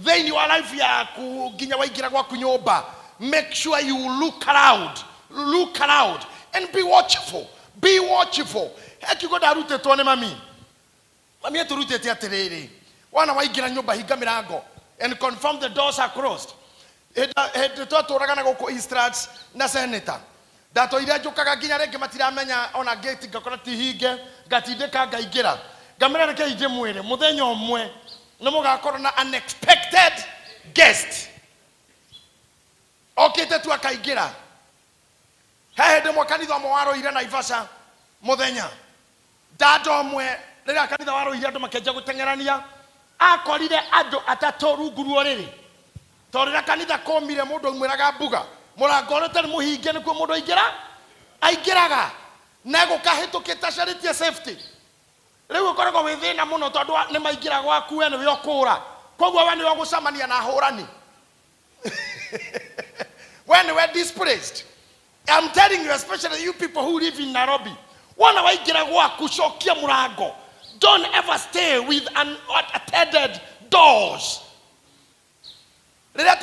then you life ya kuginya waigira kwa kunyomba, make sure you look around and be watchful. Ekiko darute tone mami eturute tiatiriri wana waigira nyumba hinga mirango and confirm the doors are closed. Tũtũragana gũkũ Eastrats na Senator ndatoire njukaga nginya rĩngĩ matiramenya ona gate ngakora tihinge ngatindĩka ngaingĩra ngamera reke inje mwĩrĩ mũthenya ũmwe nĩ mũgakorwo na unexpected guest okĩte tu akaingĩra he hĩndĩ mwe kanitha ũmwe warũire Naivasha mũthenya dada ũmwe rĩrĩa kanitha warũire andũ makĩanjia gũteng'erania akorire andũ atatũ rungu rwa rĩrĩ torira kanitha komire mundu umwiraga mbuga murango rete muhinge nikuo mundu aingiraga nego kahitukita charity safety riu ukoragwo withina muno tondu ni maingira gwaku we ni we okura kogwo we ni we gucamania na hurani when we displaced. I'm telling you, especially you people who live in Nairobi, wana waingira gwaku cokia murango. Don't ever stay with unattended doors. Don't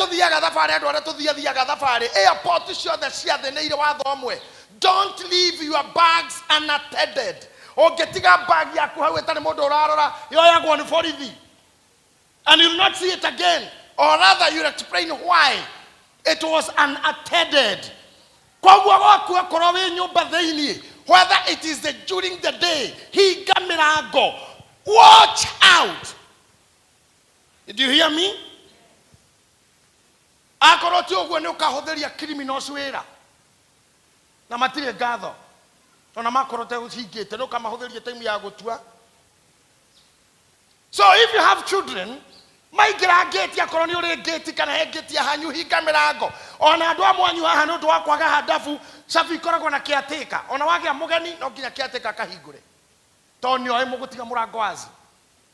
leave your bags unattended. Or getting a bag and you'll not see it again. Or rather, you'll explain why it was unattended. Whether it is during the day, watch out. Did you hear me? Akoroti ogwo ni ukahotheria criminals wira na matire gatho ona makorote ucingite no kamahotheria time ya gutua. So if you have children, maigira gate ya koroni uri gate kana he gate ya hanyu hinga mirango ona andu amwanyu haha no ndwa kwaga hadafu safi koragwo na caretaker ona wage mugeni no nginya caretaker kahingure tonyo ai mugutiga murango wazi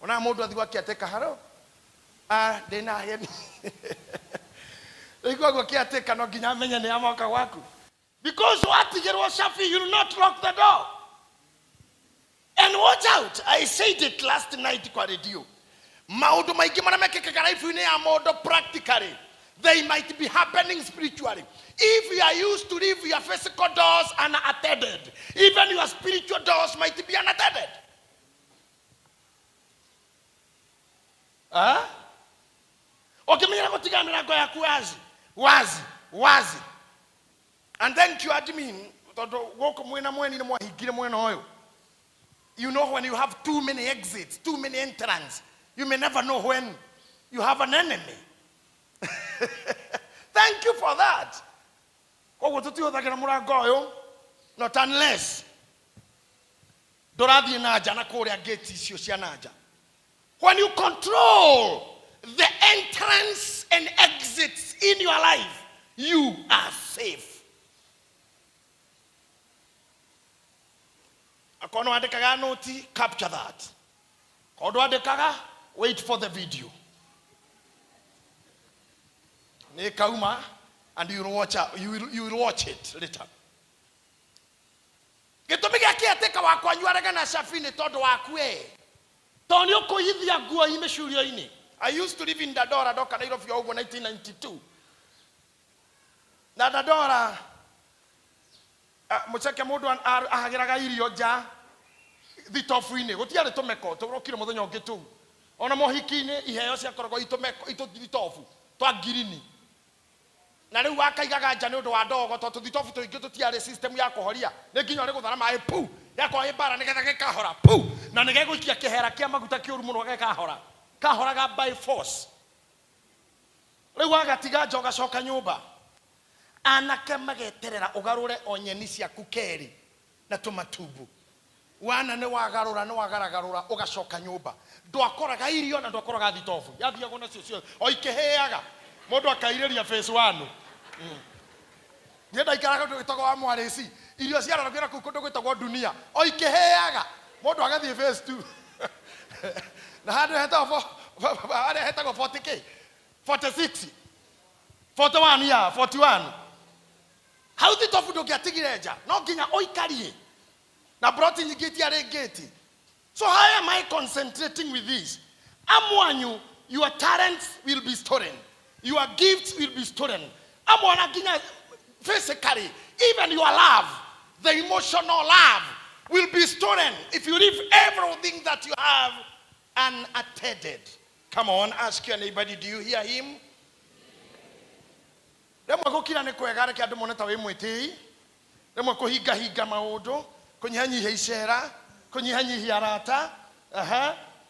ona mundu athi wa caretaker haro dena yeni because what you will not lock the door. And watch out, I said it last night kwa radio. Practically, they might be happening spiritually. If you are used to leave your physical doors unattended, even your spiritual doors might be unattended. Okay, wazi. And then you know when you have too many exits, too many entrances, you may never know when you have an enemy. Thank you for that. Not unless when you control the entrance and exits in your life, you are safe. Akono adekaga noti, capture that. Kodo adekaga, wait for the video. Ne kauma, and you will watch it later. Getomega kiateka wakwa nyuaraga na shafini todo wakwe. Tonyo ko yithia guo imeshurio ini. I used to live in Dadora, Doka Nairobi over 1992. Na Dadora, mucheke mudu ahagiraga irio ja thitofu-ini gutiare tumeko turokire muthenya ungi tu ona mohiki-ini iheo cia korogo itumeko thitofu twa girini na riu akaigaga nja ni undu wa ndogo to thitofu tuingi tutiare system ya kuhoria ni nginya ri guthara mai pu yakwa ibara nigetha gikahora pu na nigeguikia kihera kia maguta kiuru muno kahoraga by force. Riu agatiga njoga coka nyumba anake mageterera ugarure onyeni cia kukeri na tumatubu wana ne wagarura ugacoka nyumba ndwakoraga irio na ndwakoraga thitofu yathiago na cio oikeheaga mundu akaireria phase 1 nienda ikaraga ndugitago wa mwarisi irio ciararagira ku kundu gwitagwo dunia oikeheaga mundu agathie phase 2 na handu hetagwo 40k 46 41 ya 41 how did tofu dogiatigireja no ginya oikarie na brought in gate ya gate. So how am I concentrating with this? Amwanyu Your talents will be stolen. Your gifts will be stolen. Amwana ginya physically, even your love, the emotional love will be stolen if you leave everything that you have unattended. Come on, ask your neighbor, do you hear him? Remwe gukira ne kwega reke andu moneta we mwiti. Remwe kuhinga maundu, kunyihanyihia icera, kunyihanyihia arata.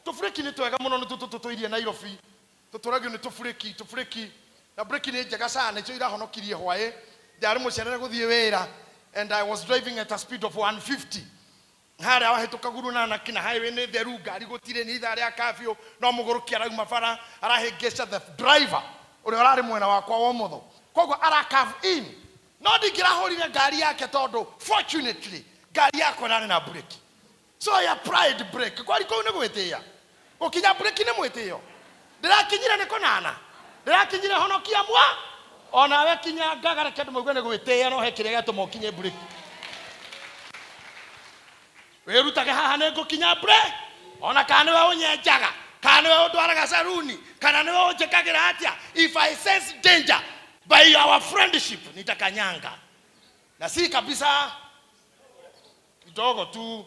Tufureki ni twega muno tutuirie Nairobi. Tuturagio ni tufureki. Na break ni njega sana icio irahonokirie hwae. Ndari mucerere guthie wira and I was driving at a speed of 150. Hara wahituka guru na kina highway ni theru ngari gutire ni ithare akafio no muguruki arauma bara arahingesha the driver uri orari mwena wakwa wa motho koguo arakave in no ndingirahurire ngari yake tondu fortunately ngari yako nari na brake so ya pride brake kwari ko ni gwitia gukinya brake ni mwitio ndirakinyire ni konana ndirakinyire honokia mwa ona we kinya ngagara kendu mugwe ni gwitia no hekire gato mokinye brake werutage haha ne gukinya brake ona kana we unyenjaga kana we udwaraga saruni kana ne we unjekagira atia if I sense danger by our friendship nitakanyanga na si kabisa kidogo tu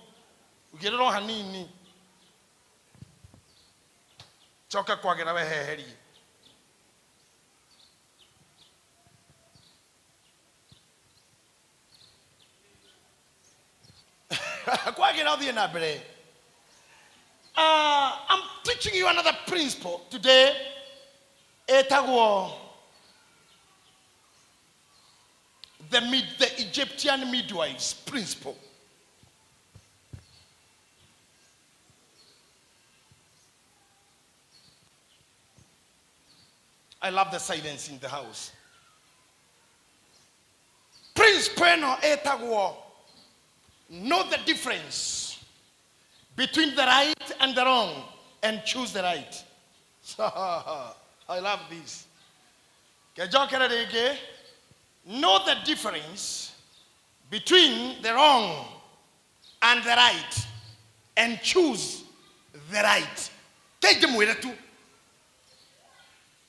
ukirero hanini choka kwagira we heheri kwagira uthie na mbere. I'm teaching you another principle today. Etagwo the Egyptian midwives principle. I love the silence in the house. Principle no etagwo know the difference between the right and the wrong and choose the right. I love this. Know the difference between the wrong and the right and choose the right. Take them with you.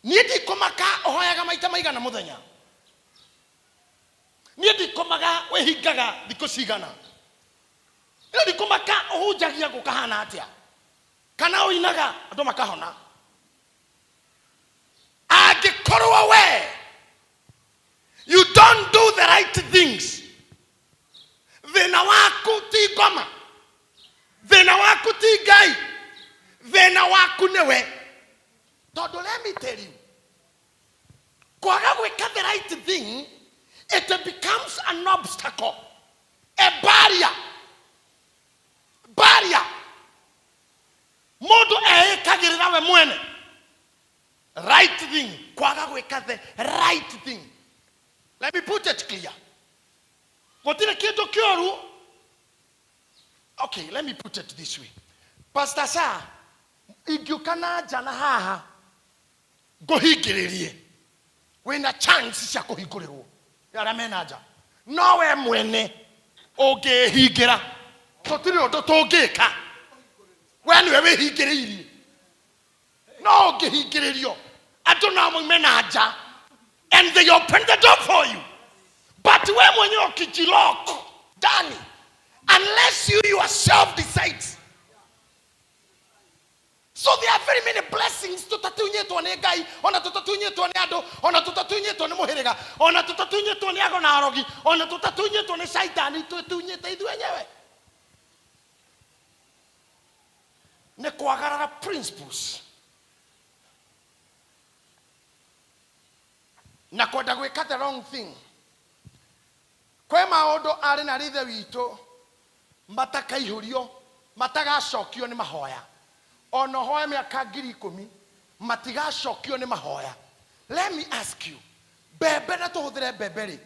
Niedi komaka ohoyaga maita maigana muthenya. Niedi komaga wehigaga dikosigana. Niedi komaka ohujagia gukahana atia. Kana oinaga andu makahona. Agikorwo away. You don't do the right things. Thina waku ti goma. Thina waku ti gai. Thina waku newe. Todo, let me tell you. Kwaga gwika the right thing, it becomes an obstacle. A barrier. Barrier. Modo kagirira we mwene. Right thing. Kwaga gwika the right thing. Let me put it clear. Okay, let me put it this way. Pastor Sa, igukana jana haha gohigiririe. When a chance ya kohiguriro. Yara menaja. No we mwene oge higira. Totiri odotogeka. When we higiriri. No oge higiririo. Adona mo menaja. And they open the door for you. But when you kijilok, Danny, unless you yourself decide. So there are very many blessings to tatunye to ne guy, ona to tatunye to ne ado, ona to tatunye to ne moherega, ona to tatunye to ne agonarogi, ona to tatunye to ne saitani to tatunye te idu enyewe. Ne kwagarara principles. Na kwenda gwika the wrong thing. Kwe maundu ari na rithe wito matakaihurio matagacokio ni mahoya. Ono hoya miaka 10,000 matigacokio ni mahoya. Let me ask you, bebe na tuhuthire bebe ri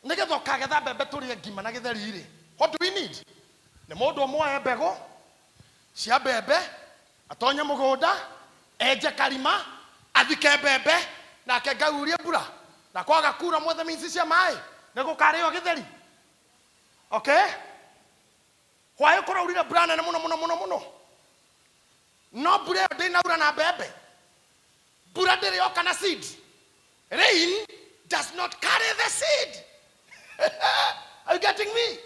nigetha kagetha bebe turie ngima na githeri ri, what do we need? Ni mundu omwe mbego cia bebe atonye mugunda eje karima athike bebe na kengaurie mbura na kwaga kura mwethe minsi cia mai nigukario githeri. Okay, why kuraurire brana muno no bure ndinaura na bebe Mbura ndiri yoka na seed. Rain does not carry the seed. Are you getting me?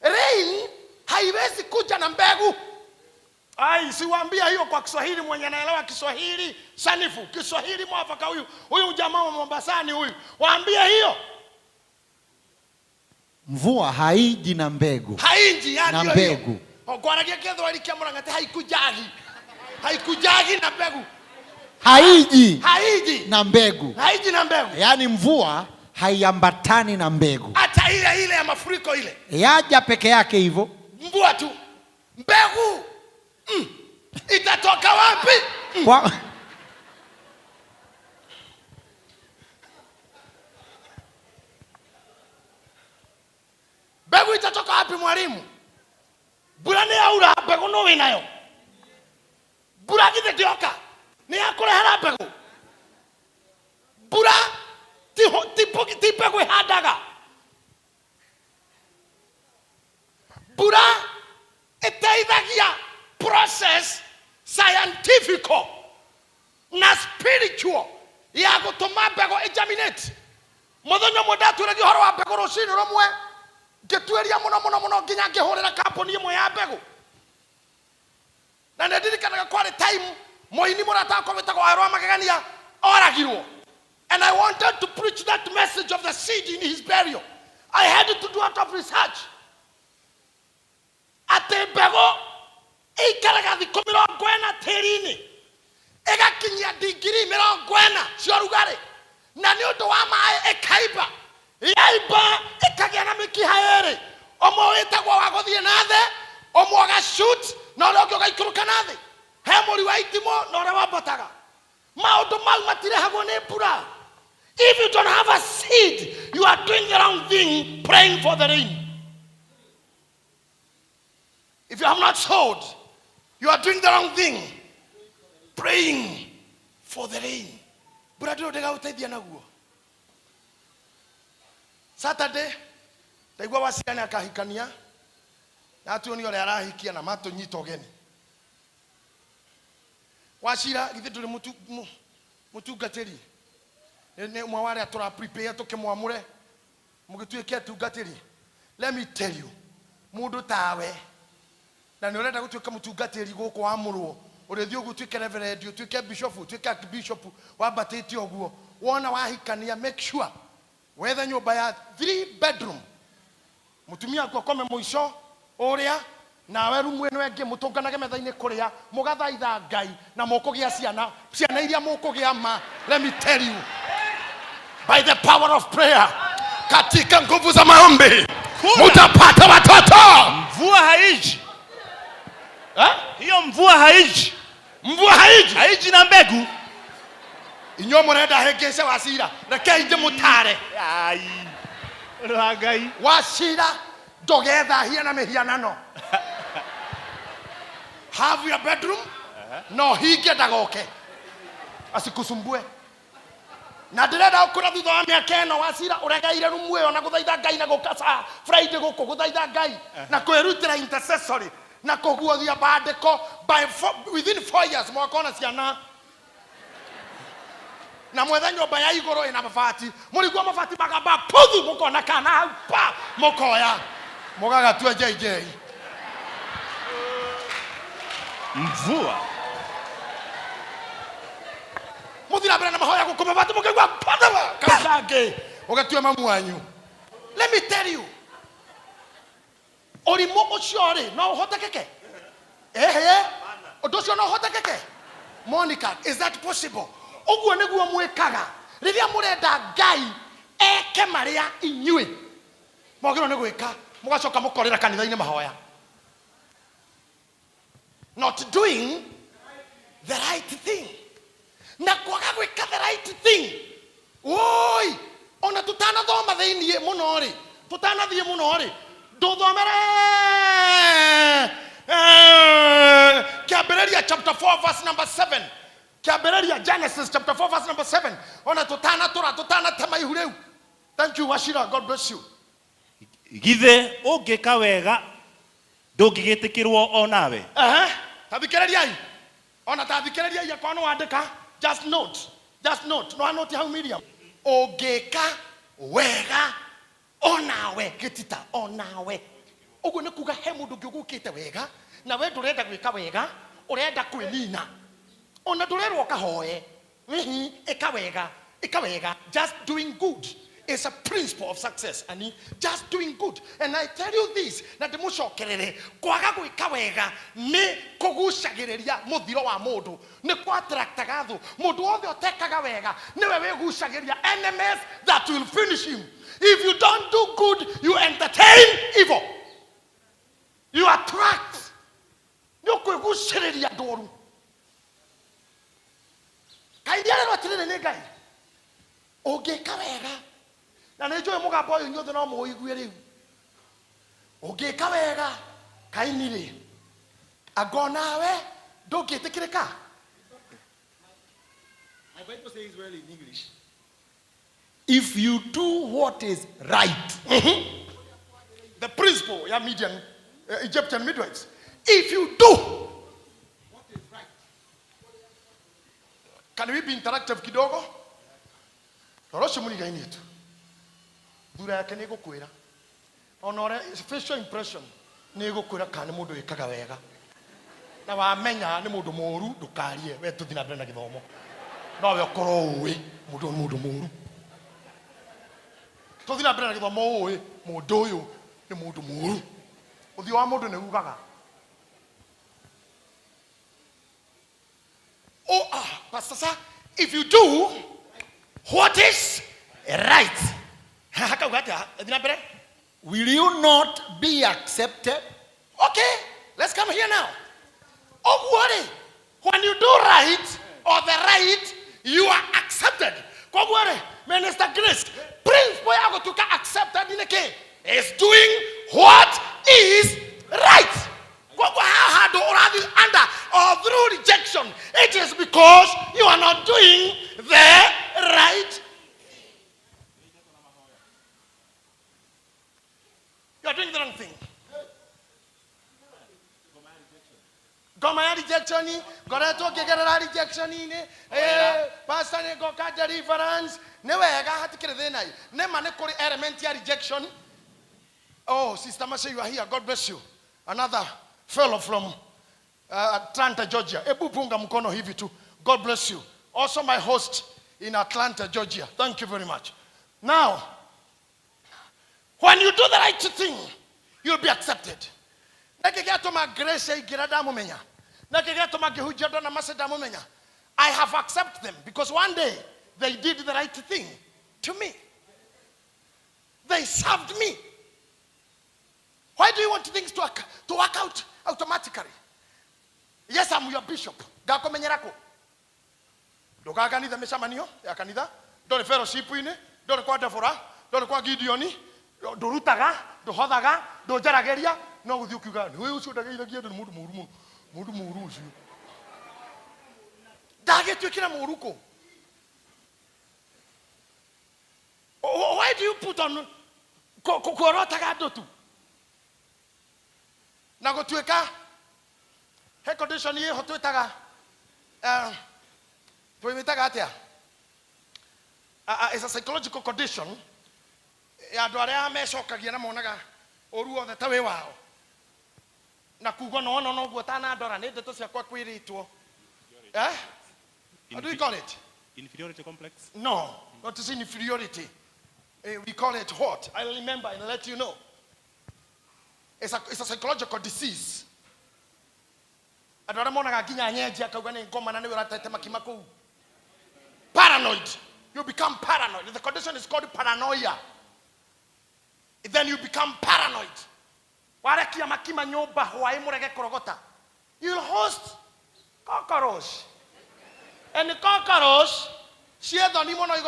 Rain haiwezi kuja na mbegu. Ai, siwaambia hiyo kwa Kiswahili, mwenye anaelewa Kiswahili sanifu, Kiswahili mwafaka huyu jamaa wa Mombasani huyu. Waambie hiyo. Mvua haiji na mbegu. Haiji yani na mbegu. Okwaragia ketho alikia murangate haikujagi. Haikujagi na mbegu. Haiji na mbegu. Haiji na mbegu. Yaani mvua haiambatani na mbegu. Hata ile ya mafuriko ile. Yaja peke yake hivyo. Mvua tu. Mbegu. Itatoka wapi? Kwa mbegu itatoka wapi mwalimu? Mbura ni aura, mbegu no winayo. Mbura githe ndioka ni akurehera mbegu. Mbura ti mbegu ihandaga. Mbura iteithagia process scientific na spiritual ya gutuma mbegu germinate. Muthenya mwe atwiragia horo wa mbegu rucini rumwe ngitweria muno nginya ngihurira company imwe ya mbegu. Na ndirikanaga kwari time moini murata kovita kwa aroma magegania oragirwo. And I wanted to preach that message of the seed in his burial. I had to do a lot of research. Ate mbegu ikaraga thikũ 40 tĩri-inĩ ĩgakinyia digrii 40 cia rugari, na nĩ ũndũ wa maĩ ĩkaimba. Yaimba ĩkagĩa na mĩkiha yerĩ, ũmwe wĩtagwo wa gũthiĩ na thĩ, ũmwe ũgashoot na ũrĩa ũngĩ ũgaikũrũka na thĩ. He mũri wa itimũ na ũrĩa wambataga. Maũndũ mau matirehagwo nĩ mbura. If you don't have a seed, you are doing the wrong thing praying for the rain. If you have not sowed, you are doing the wrong thing praying for the rain. Brother, ndega uteithia naguo. Saturday ndaigua wasiani akahikania na tuoni ole arahikia na mato nyito geni. Washira githe tuli mutungatiri ne mwaware atura prepare tukimwamure mugituike tungatiri. Let me tell you, mundu tawe na nĩ ũrenda gũtuĩka mũtungatĩri gũkũ wa mũrwo ũrĩthiĩ ũgũtuĩke reverend ũtuĩke bishop ũtuĩke archbishop wambatĩte ũguo wona wahikania make sure wethe nyũmba ya 3 bedroom mũtumia kwa kome mũico ũrĩa nawe rumu ĩno ĩngĩ mũtũnganage metha-inĩ kũrĩa mũgathaitha Ngai na mũkũgĩa ciana iria mũkũgĩa ma. Let me tell you, by the power of prayer, katika nguvu za maombi mutapata watoto. Mvua haiji. Hiyo mvua haiji. Mvua haiji. Haiji na mbegu. Inyo murenda hengece Wachira. Reke inde mutare. Ai. Ragai. Wachira dogetha hia na mihianano. Have your bedroom? No hinge dagoke. Asikusumbue. Na ndirenda ukura thutha wa miaka eno Wachira uregaire rumu iyo na guthaitha Ngai na gukasa Friday guku guthaitha Ngai na kwirutira intercessory na kuguothia bandiko within 4 years mwakona ciana na mwetha nyumba ya iguru ina mabati murigwa mabati magamba puthu mukona kana pa mukoya mugagatua JJ mvua muthira mbere na mahoya guku mabati mukigwa padawa kasange ugatua mamu wanyu. Let me tell you, orimu ucio no uhotekeke undu ucio no uhotekeke. Monica, is that possible? Uguo niguo mwikaga riria murenda Ngai eke maria inyui mogiro ni gwika mugacoka mukorera kanitha-ini mahoya. Not doing the right thing. Na kwaga gwika the right thing. Oi, ona tutana thoma thiini muno ri tutanathie muno ri nduthomere Kiambĩrĩria chapter 4 verse number 7. Kiambĩrĩria Genesis chapter 4 verse number 7. Ona tutana tema ihu riu. Thank you Wachira, God bless you. Githe ũngĩka wega ndũngĩgĩtĩkĩrwo onawe. Tathikĩrĩriai. Ona tathikĩrĩriai kwa no andĩka. Just note. Just note. No note how medium. Ogeka wega onawe Gitita onawe. Ugu ne kuga he mundu ngigukite wega na we ndurenda gwika wega urenda kwinina. Ona ndurerwo kahoe. Eka wega. Just doing good is a principle of success. And just doing good. And I tell you this, na ndimucokerere kwaga gwika wega ni kugucagireria muthiro wa mundu, ni kwa attractaga thu. Mundu wothe otekaga wega niwe wigucagiria enemies that will finish him. If you don't do good, you entertain evil. You attract. Ni kugucagireria ndoru. Kaidiana watirene ne gai. Ogeka wega. Na nejo mugambo uyu nyothe no muigwe riu. Ogeka wega kainire. Agonawe ndungitikirika. My Bible says well in English. If you do what is right. The principle ya Midian Egyptian midwives. If you do what is right. Can we be interactive kidogo? Torosho muniga ini yetu. Dura yake ni gukwira. Onore facial impression ni gukwira kana mundu ikaga wega. Na wamenya ni mundu moru ndukarie we tuthina mbere na githomo. No we okoro uwi mundu moru. Tuthina mbere na githomo uwi mundu uyu ni mundu moru. Uthi wa mundu ni ugaga. Pastor sir, if you do what is right, will you not be accepted? Okay, let's come here now. Oh, worry. When you do right or the right, you are accepted. Minister Grace, Prince Boyago to get accepted in the case is doing what is right. Under or through rejection, it is because you are not doing the right. You are doing the wrong thing. Goma rejection, goreto gegera rejection ni pastor ne go ka deliverance ne wega hatikire denai ne mane kori element ya rejection. Oh, Sister Masha, you are here. God bless you. Another fellow from Atlanta, Georgia. Ebu punga mkono hivi tu. God bless you. Also my host in Atlanta, Georgia. Thank you very much. Now, when you do the right thing, you'll be accepted. I have accepted them because one day they did the right thing to me. They served me. Why do you want things to work out automatically? Yes, I'm your bishop. Gako menyerako. Doka kanitha mishamanio ya kanitha. Dole fellowship ine. Dole kwa Defora. Dole kwa Gideoni. Dorutaga. Dohodaga. Dojarageria. No guthi ukiuga. Wewe ucio ndageidagia ndu mundu muru. Mundu muru ucio. Dagetwikira muruko. Why do you put on kuorotaga ndotu? Na gotweka he condition ye hotwetaga twimitaga atia is a psychological condition ya andu aria mecokagia na monaga oru othe tawe wao na kugo no guo ta na ndora ni ndeto cia kwa kwiritwo how do you call it? Inferiority complex? No, not is inferiority. We call it what? I'll remember and let you know. It's a psychological disease. Paranoid. You become paranoid. The condition is called paranoia. Then you become paranoid. You'll host cockroach. And the cockroach, she had on him on a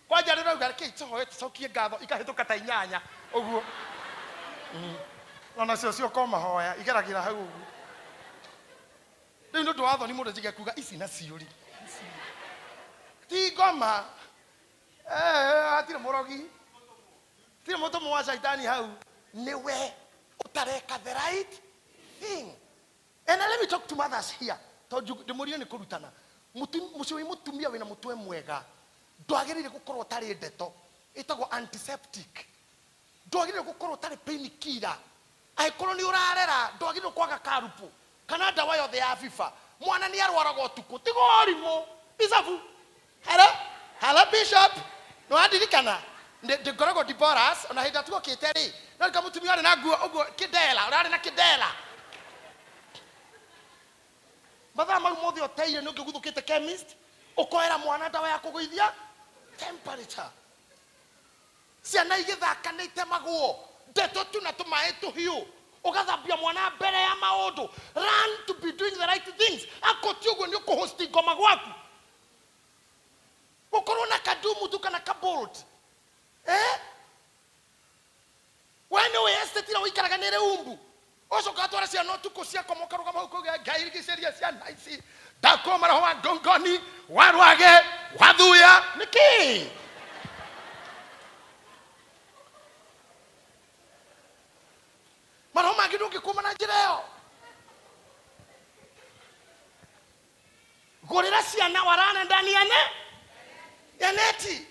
kwa jarira ugarike itoho tsokie gatho ikahituka ta inyanya uguo ona cio koma hoya igeragira hau uguo ndu watho ni mundu jige kuga ici na ciuri ti ngoma atire murogi ti mutomo wa shaitani hau niwe utareka the right thing. And let me talk to mothers here. Toju demorio ni kurutana. muciwi mutumia wina mutwe mwega ndwagirire gukorwo tari ndeto itagwo antiseptic ndwagirire gukorwo tari painkiller aikorwo ni urarera ndwagirire kwaga karupu kana dawa yothe ya fifa mwana ni arwaraga utuku tigorimo bisafu hello bishop no andirikana ndingoragwo diboras ona hinda tuko kiteri no kamutumia na nguo uguo kidela urari na kidela mathaa mau mothe oteire nä å ngä guthå chemist ukoera mwana dawa ya kũgũithia temperature ciana igĩthaka itemagwo ndeto tu na tũmaĩ tũhiũ ũgathambia mwana mbere ya maũndũ run to be doing the right things akoti ũguo nĩ ũkũhosti ngoma gwaku ũkorwo na kadumu tu kana kabolt we nĩ wĩestetira ũikaraga nĩrĩ umbu Osoka twara ciana tuko cia komoka rugama huko gairigiceria ciana ici ndako maraho wa ngongoni warwage wathuya niki maraho mangi ndungikuma na njira yo gorera ciana warana ndani ya neti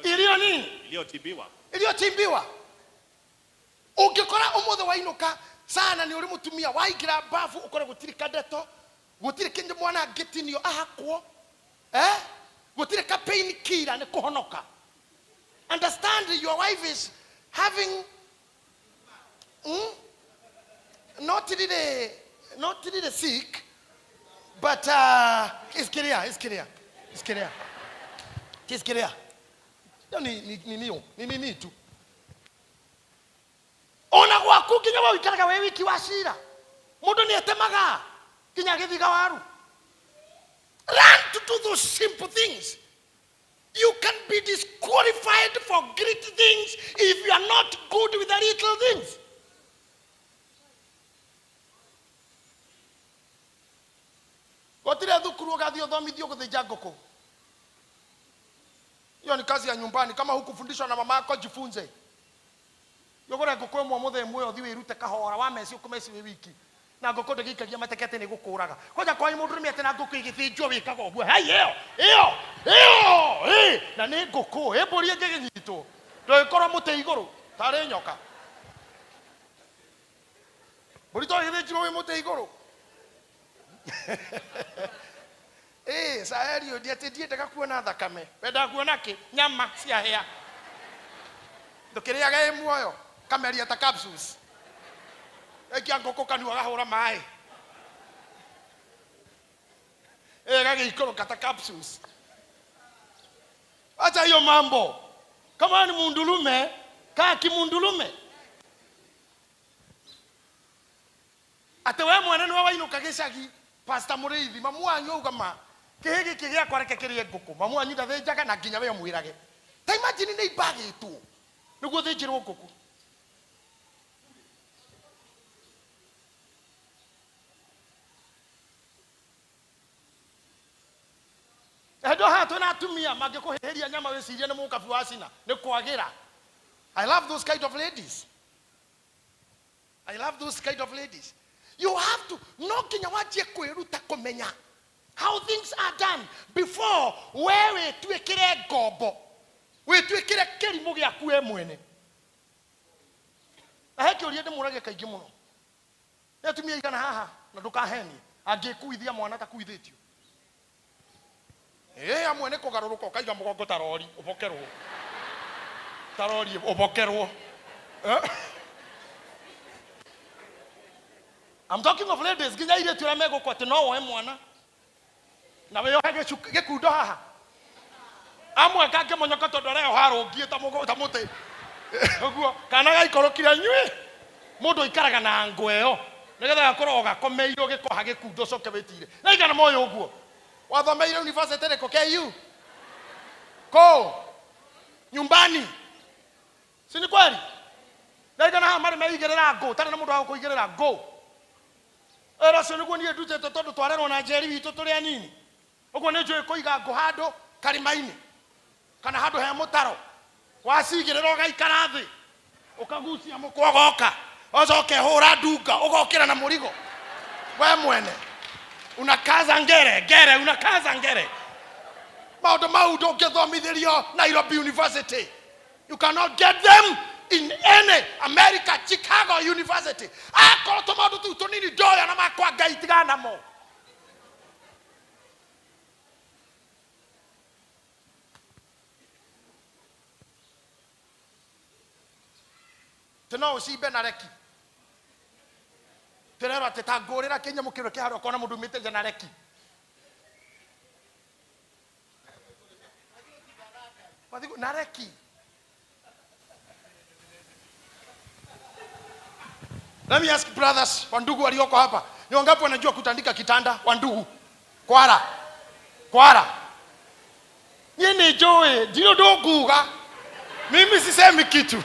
ilio nini iliyotimbiwa ungikora umuthe wainuka sana ni uri mutumia waigira bafu ukore gutiri kadeto gutiri kinje mwana gitinio ahakwo gutiri ka pain killer ni kuhonoka understand your wife is having not really sick but is clear ni tu ona gwaku kinya wa wikaraga we wiki wa cira mundu ni etemaga kinya githiga waru run to do those simple things. You can be disqualified for great things if you are not good with the little things. Gotire thukuru gathio thomithio guthija ngoko. Hiyo ni kazi ya nyumbani. Kama hukufundishwa na mama yako jifunze. Yogora ngoko ĩmwe mũthee mwe ũthi wĩrute kahora wa meci ũkũmeci wĩ wiki na ngoko ndĩgĩikagia matekete nĩ gũkũraga koja kwa mũndũ rĩmĩ atĩ na ngoko igĩthĩnjwo wĩkaga ũguo hai ĩyo na nĩ ngoko mbũri ĩngĩnyitwo ndũgĩkorwo mũtĩ igũrũ tarĩ nyoka mbũri to ĩgĩthĩnjirwo wĩ mũtĩ igũrũ Saerio ndiate ndiendaga kuona thakame wenda kuona kĩ nyama cia hĩa ndũkĩrĩaga ĩ muoyo kameria ta capsules ekia ngoko kanua gahũra maĩ gagĩikũrũka ta capsules. Acha hiyo mambo. Kama ni mundulume kaa kimundulume. Ate we mwene nĩ wainuka gĩcagi Pastor Mũrĩithi mamu wanyu augama kĩhĩ gĩkĩ gĩakwa reke kĩrĩe ngũkũ mamu wanyu ndathĩnjaga na nginya we mwĩrage ta imagine nĩ ibagĩtwo nĩguo thĩnjĩrwo ngũkũ. Edo hatu na atumia mangĩkũhĩhĩria nyama wĩcirie nĩ mũkabi wa cina nĩ kwagĩra. I love those kind of ladies. You have to no kinya wajie kwĩruta kũmenya how things are done before wewe twĩkĩre ngombo wĩtwĩkĩre kĩrimũ gĩaku we mwene. Na he kĩũria ndĩmũragia kaingĩ mũno nĩ atumia igana haha na ndũkahenie angĩkuithia mwana ta kuithĩtio amwe nĩ kũgarũrũka ũkaiga mũgongo tarori ũbokerwo tarori ũbokerwo. I'm talking of ladies ginya ile tu ramego kwa teno woe mwana na we yohage gikundo haha amwe kake monyoka tondore yo harũngie ta mũgo ta mũtĩ ũguo kana gaikorokire nyui mũndũ ikaraga na ngweo nigetha gakorwo gakomeirwo gĩkoha gĩkundo coke wĩtire na igana moyo ũguo wathomeire university rĩko KU ko nyumbani si ni kweli na igana ha mari meigĩrĩra ngũ tari na mũndũ wa kũigĩrĩra ngũ. Era sio niguo nie ndute tondu twarerwo na njeri witũ tũrĩ anini ũguo nĩ njũĩ kũiga ngũ handũ karima-inĩ kana handũ he mũtaro wacigĩrĩra ũgaikara thĩ ũkagucia mũkwa ũgoka ũcoke hũra ndunga ũgokĩra na mũrigo we mwene unakaza ngere unakaza ngere maundu mau ndungithomithirio Nairobi University. You cannot get them in any America, Chicago University. Akorwo tumaundu tu tunini ndoya na makwa Ngai tigana mo. Teno ucibe na reki terero atetangurira Kenya mukiro kiharo kona mundu mite na reki. Madigo na reki. Let me ask brothers, wandugu walioko hapa, ni wangapi wanajua kutandika kitanda? Wandugu kwara nyini joe ndio doguga, mimi sisemi kitu,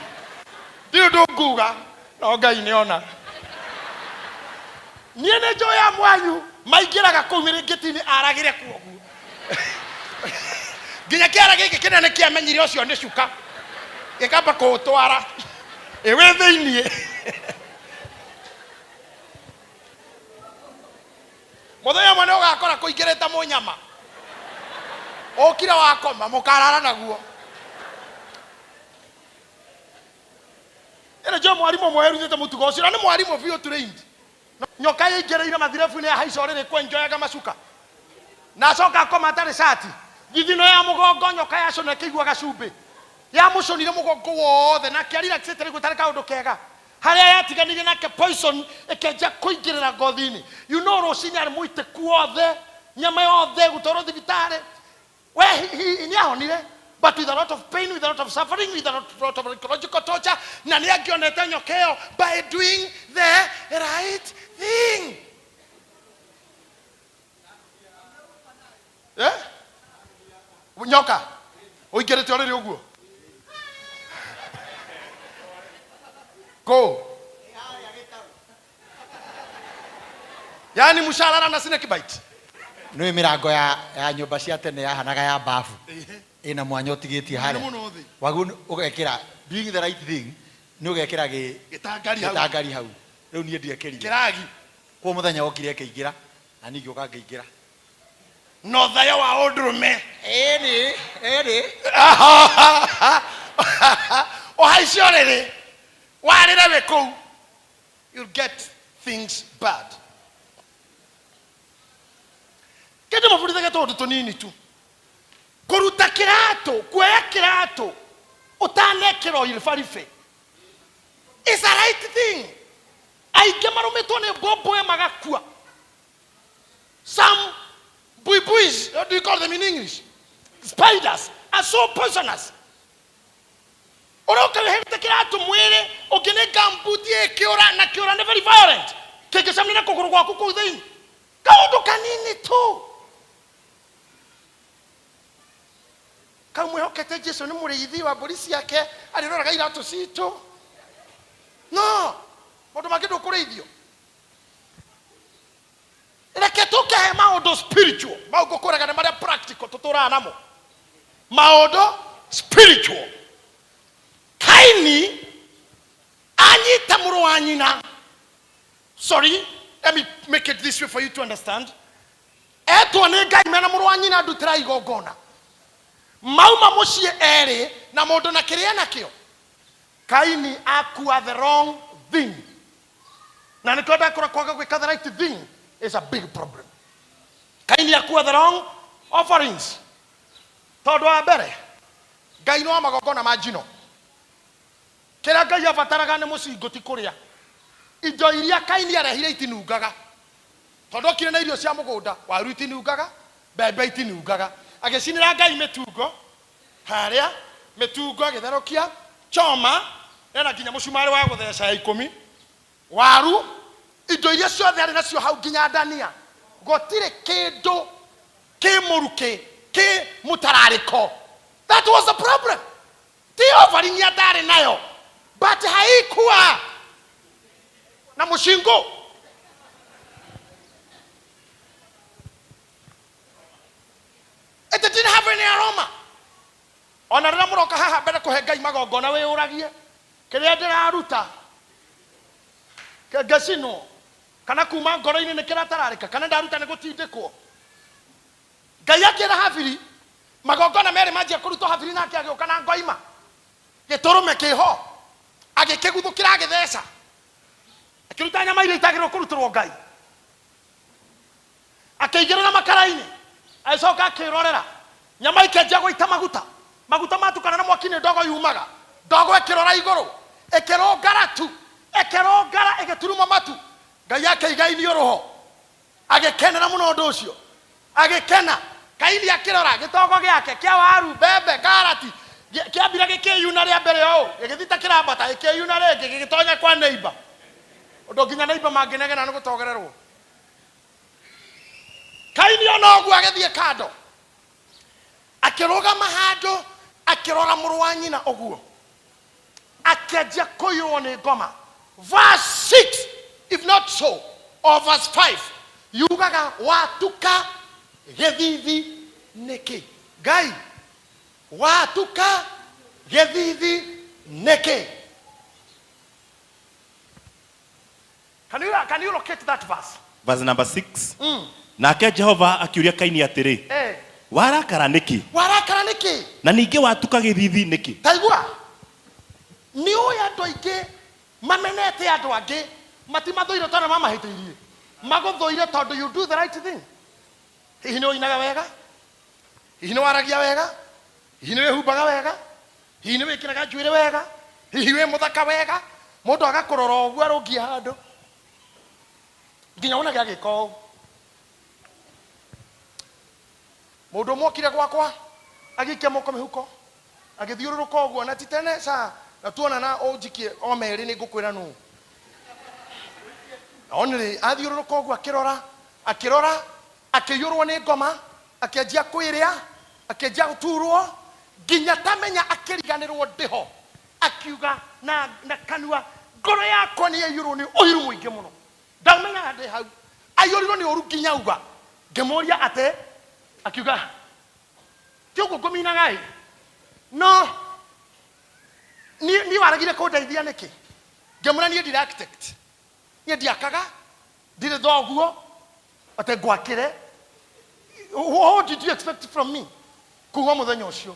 ndio doguga na Ngai niona nyene joe amwanyu maingiraga kumire ngitini aragire kuogu ginya kiara giki kinene kiamenyire ucio ni cuka gikamba kutwara ewe thiini muthenya mwana ugakora kuingirita munyama okira wakoma mukarara naguo. Ene jo mwarimu mweruthite mutugo ucio ni mwarimu bio trained. Nyoka yengereire mathirebu ni haica riri kwenjoyaga macuka na coka akoma atari shati githino ya mugongo nyoka yacona kigwa gacumbi ya muconire mugongo wothe na kiarira kisitari gutari kaundu kega haria yatiganire nake poison ekenja kuingirira ngothini. You know rocini ari muite kuothe nyama yothe gutoro thibitari we ni ahonire, but with a lot of pain, with a lot of suffering, with a lot of psychological torture. Na ni akioneta nyokeo by doing the right thing. Eh? Nyoka uingirite oriri uguo go yani musharara na snake bite Nui mirango ya nyumba cia tene ya hanaga ya bafu ina mwanya utigitie hare wagu ugekira doing the right thing ni ugekira gitangari hau riu nie ndiekirire kiragi kwa muthenya okire keingira na ningi ukangeingira no thayo wa odrume eni o haiciorere warire we kou you'll get things bad. Kete mafundisha tundu tunini tu kuruta kirato kuoya kirato utanekero ilfarife is a right thing. Aige marumetwo ne bobo magakua. Some buibuis, what do you call them in English? Spiders are so poisonous. Oroka hekta kirato mwere ogene gambuti ekiora na kiora ne very violent. Keke samina kokoro kwa kuko thini. Kaundu kanini tu. Kamwe hokete Jesu ni muriithi wa polisi yake aliroraga iratu cito. No, mundu magindo kureithio. Reke tuke maundu spiritual, maundu kuraga na mara practical tutura namo. Maundu spiritual. Kaini anyita muru wa nyina. Sorry, let me make it this way for you to understand. Etwo ni Ngai mena muru wa nyina ndutira igongona. Mauma mucie eri na mundu na kiria nakio. Kaini akua the wrong thing. Na nikwenda kwaga gwika the right thing is a big problem. Kaini akua the wrong offerings. Todo wa mbere Ngai no magongona majino. Kira Ngai abataraga ni mucingo ti kuria. Indo iria Kaini arehire itinungaga. Todo kire na irio cia mugunda waru itinungaga, mbembe itinungaga. Agecinira Ngai metungo haria metungo agetherokia choma ena kinya mucumari wa gutheca 10 waru indo iria ciothe ari nacio hau nginya ndania gotire kindu kimuruke ki mutarariko. That was the problem. Ti offering ya ndari nayo but haikuwa na mushingo. It didn't have any aroma. Ona rira muroka haha mbere kuhe Ngai magongona we uragie kiria ndiraruta kegacino kana kuma ngoro-inĩ nĩ kĩratararĩka kana ndaruta nĩ gũtindĩkwo. Ngai akĩra Habili magongona merĩ manjia kũrutwo, Habili nake agĩũka na ngoima gĩtũrũme kĩho agĩkĩguthũkĩra agĩtheca akĩruta nyama iria itagĩrĩirwo kũrutĩrwo Ngai, akĩigĩrĩra makara-inĩ agĩcoka akĩrorera nyama ikĩanjia gũita maguta matukana na mwaki-inĩ, ndogo yumaga, ndogo ĩkĩrora igũrũ ĩkĩrũngara tu ĩkĩrũngara ĩgĩturuma matu. Ngai akĩiga iniũrũho agĩkenera mũno ũndũ ũcio, agĩkena. Kaini akĩrora gĩtogo gĩake kĩa waru, mbembe, karati kĩambire gĩkĩyuna rĩa mbere ũũ gĩgĩthita kĩrambata gĩkĩyuna rĩngĩ gĩgĩtonya kwa neighbor, ũndũ nginya neighbor mangĩnegena nĩ gũtogererwo. Kaini ona ũguo agĩthiĩ kando akĩrũgama handũ akĩrora mũrũ wa nyina ũguo, akĩanjia kũiyũrwo nĩ ngoma. Verse 6 if not so, or verse 5 yugaga watuka gĩthithi nĩkĩ. Ngai watuka gĩthithi nĩkĩ. Can you locate that verse? Verse number 6. Nake Jehova akiuria Kaini atĩrĩ, warakara nĩkĩ? Warakara nĩkĩ? Na ningĩ watuka gĩthithi nĩkĩ? Taigua nĩ ũĩ andũ aingĩ mamenete andũ angĩ matimathũire tondũ mamahĩtĩirie, magũthũire tondũ you do the right thing. Hihi nĩ ũinaga wega, hihi nĩ waragia wega, hihi nĩ wĩhumbaga wega, hihi nĩ wĩkĩraga njuĩrĩ wega, hihi wĩ mũthaka wega, mũndũ agakũrora ũguo arũngia handũ nginya ũnage agĩka ũũ. Mũndũ mokire gwakwa agĩikia moko mĩhuko agĩthiũrũrũka ũguo na titene saa na tuona na ũnjikie o merĩ nĩ ngũkwĩra nũ. Onire athiũrũrũka ũguo akĩrora akĩiyũrwo nĩ ngoma, akĩanjia kwĩrĩa, akĩanjia gũturwo nginya tamenya akĩriganĩrwo ndĩho, akiuga na kanua, ngoro yakwa nĩ yaiyũrwo nĩ ũiru mũingĩ mũno. Ndamenyaga ndĩ hau aiyũrirwo nĩ ũru nginya uga. Ngĩmũria atĩ, akiuga ti ũguo ngũminaga ĩ, no ni waragire kũndeithia nĩkĩ? Ngĩmũra niĩ ndirĩ architect, niĩ ndiakaga, ndirĩ thoguo atĩ ngwakĩre. What did you expect from me? Kuma mũthenya ũcio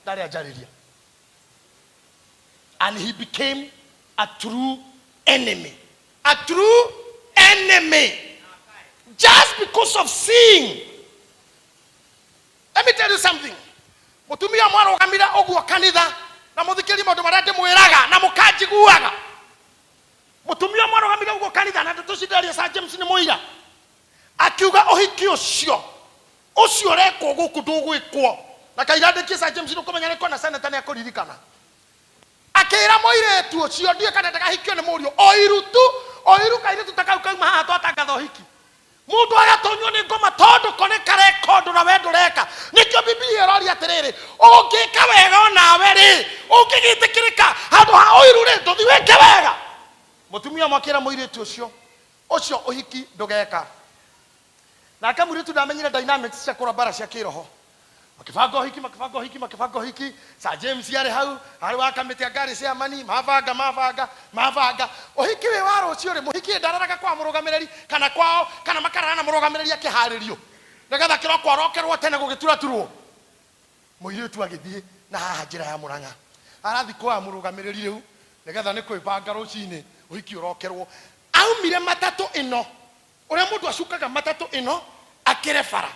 ndarĩ anjarĩria. And he became a true enemy. A true enemy. Just because of sin. Let me tell you something. Mutumia mwana ukamira ogwo kanitha na muthikiri maundu maria ndimwiraga na mukanjiguaga. Mutumia mwana ukamira ogwo kanitha na tucindaria Sir James ni muira. Akiuga ohiki ucio rekwo guku ndugwikwo. Na kairandĩkie Sir James nukumenya niko na senator nĩ akũririkana. Akĩra mũiretu ucio ndiye kana ndakahikio nĩ mũriũ. Oiru kairĩtu takau kauma haha twatangatha ohiki. Mundu agatonywo nĩ ngoma tondu koneka rekondo na wendo reka. Nikio Biblia ĩroria atĩrĩrĩ, ũngĩka wega onawe rĩ, ũngĩgĩtĩkĩrĩka handũ ha ũiru rĩ, ndũthi wĩke wega. Mutumia mwakĩra mũirĩtu ũcio ũhiki ndũgeka. Nake mũirĩtu ndamenyire dynamics cia kũrambara cia kĩroho. Makibanga ũhiki, Sir James yarĩ hau, harĩ wa kamĩtĩ ya ngari cia mani, mabanga. Ũhiki wĩ wa rũciũ rĩ, mũhiki ndararaga kwa mũrũgamĩrĩri kana kwao, kana makarara na mũrũgamĩrĩri akĩharĩrio. Nĩgetha kĩroko orokerwo tene gũgĩturaturwo. Mũirĩtu agĩthiĩ na haha njĩra ya Mũrang'a. Arathi kwa mũrũgamĩrĩri rĩu, nĩgetha nĩ kwĩbanga rũcinĩ ũhiki ũrokerwo. Aumire matatũ ĩno. Ũrĩa mũndũ acukaga matatũ ĩno akĩre bara.